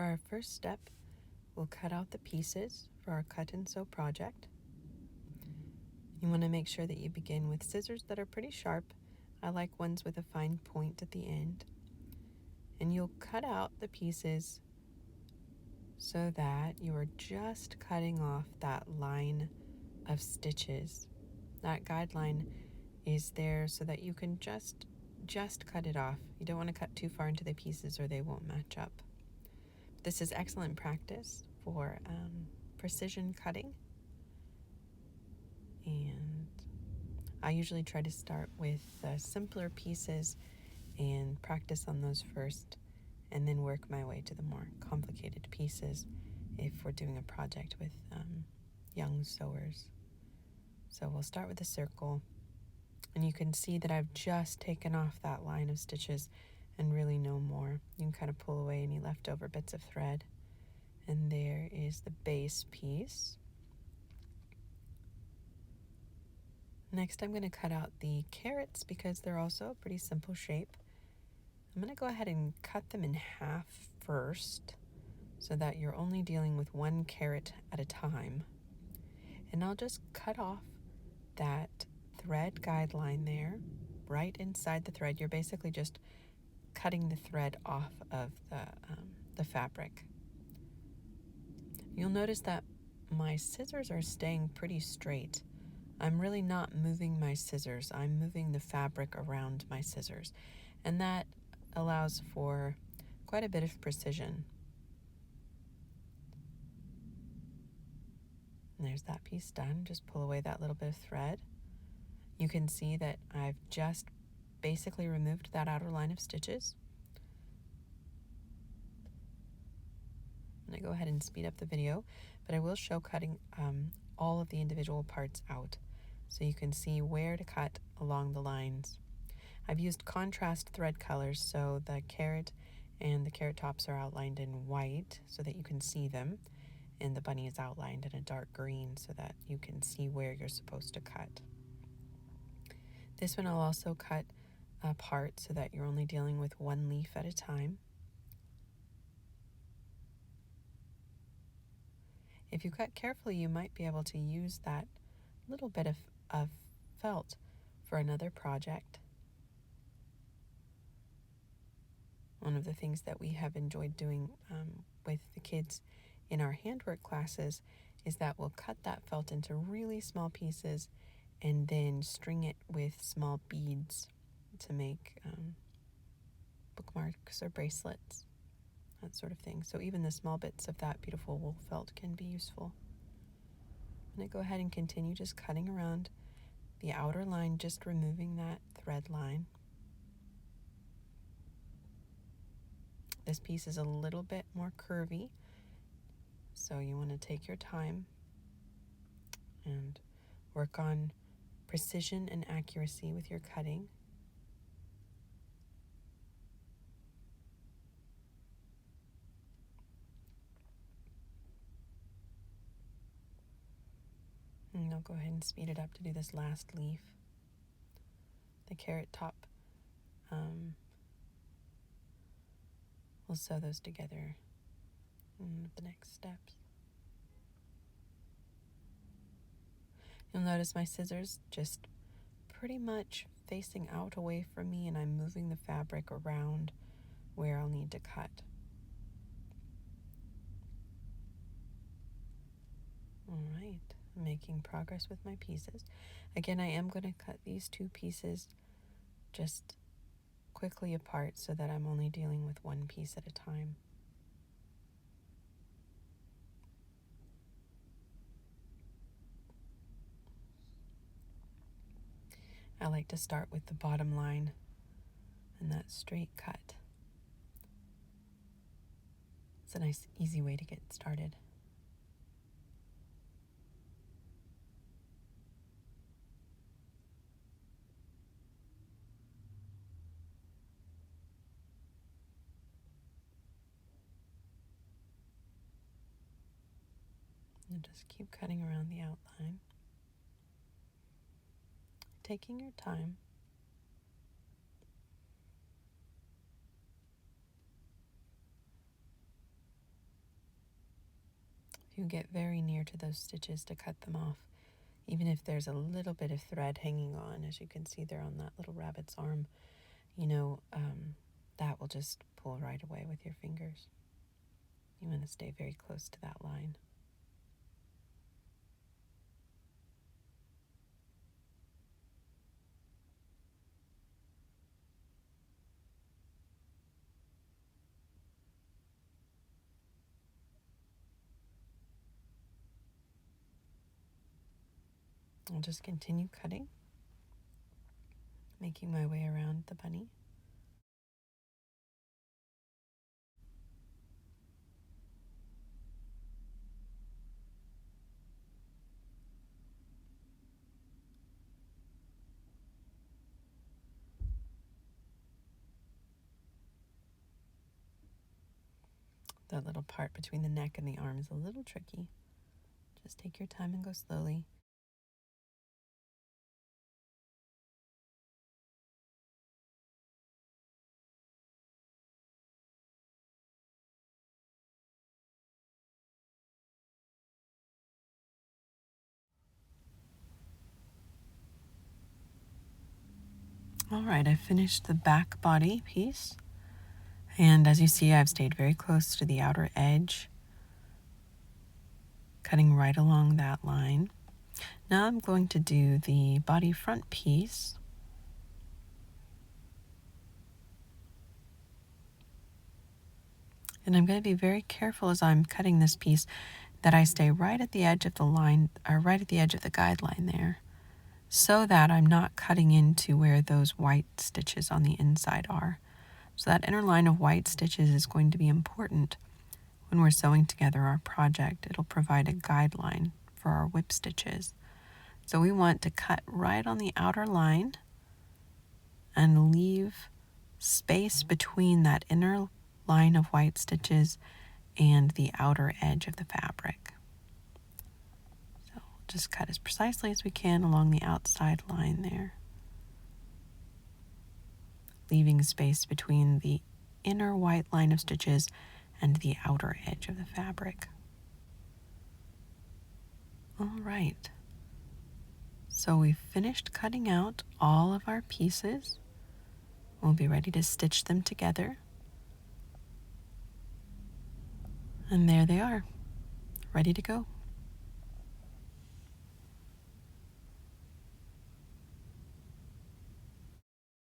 For our first step, we'll cut out the pieces for our cut and sew project. You want to make sure that you begin with scissors that are pretty sharp. I like ones with a fine point at the end. And you'll cut out the pieces so that you are just cutting off that line of stitches. That guideline is there so that you can just cut it off. You don't want to cut too far into the pieces or they won't match up. This is excellent practice for precision cutting. And I usually try to start with simpler pieces and practice on those first, and then work my way to the more complicated pieces if we're doing a project with young sewers. So we'll start with a circle, and you can see that I've just taken off that line of stitches and really no more. You can kind of pull away any leftover bits of thread. And there is the base piece. Next, I'm going to cut out the carrots because they're also a pretty simple shape. I'm going to go ahead and cut them in half first so that you're only dealing with one carrot at a time. And I'll just cut off that thread guideline there, right inside the thread. You're basically just cutting the thread off of the fabric. You'll notice that my scissors are staying pretty straight. I'm really not moving my scissors. I'm moving the fabric around my scissors. And that allows for quite a bit of precision. And there's that piece done. Just pull away that little bit of thread. You can see that I've just basically removed that outer line of stitches. I'm going to go ahead and speed up the video, but I will show cutting all of the individual parts out so you can see where to cut along the lines. I've used contrast thread colors, so the carrot and the carrot tops are outlined in white so that you can see them, and the bunny is outlined in a dark green so that you can see where you're supposed to cut. This one I'll also cut apart so that you're only dealing with one leaf at a time. If you cut carefully, you might be able to use that little bit of felt for another project. One of the things that we have enjoyed doing with the kids in our handwork classes is that we'll cut that felt into really small pieces and then string it with small beads to make bookmarks or bracelets, that sort of thing. So even the small bits of that beautiful wool felt can be useful. I'm going to go ahead and continue just cutting around the outer line, just removing that thread line. This piece is a little bit more curvy, so you want to take your time and work on precision and accuracy with your cutting. And I'll go ahead and speed it up to do this last leaf. The carrot top. We'll sew those together in the next steps. You'll notice my scissors just pretty much facing out away from me, and I'm moving the fabric around where I'll need to cut. All right, I'm making progress with my pieces. Again, I am going to cut these two pieces just quickly apart so that I'm only dealing with one piece at a time. I like to start with the bottom line and that straight cut. It's a nice, easy way to get started. And just keep cutting around the outline, taking your time. to get very near to those stitches to cut them off, even if there's a little bit of thread hanging on, as you can see there on that little rabbit's arm. That will just pull right away with your fingers. You want to stay very close to that line. I'll just continue cutting, making my way around the bunny. That little part between the neck and the arm is a little tricky. Just take your time and go slowly. All right, I finished the back body piece. And as you see, I've stayed very close to the outer edge, cutting right along that line. Now I'm going to do the body front piece. And I'm going to be very careful as I'm cutting this piece that I stay right at the edge of the line, or right at the edge of the guideline there, so that I'm not cutting into where those white stitches on the inside are. So that inner line of white stitches is going to be important when we're sewing together our project. It'll provide a guideline for our whip stitches. So we want to cut right on the outer line and leave space between that inner line of white stitches and the outer edge of the fabric. So we'll just cut as precisely as we can along the outside line there, leaving space between the inner white line of stitches and the outer edge of the fabric. All right, so we've finished cutting out all of our pieces. We'll be ready to stitch them together. And there they are, ready to go.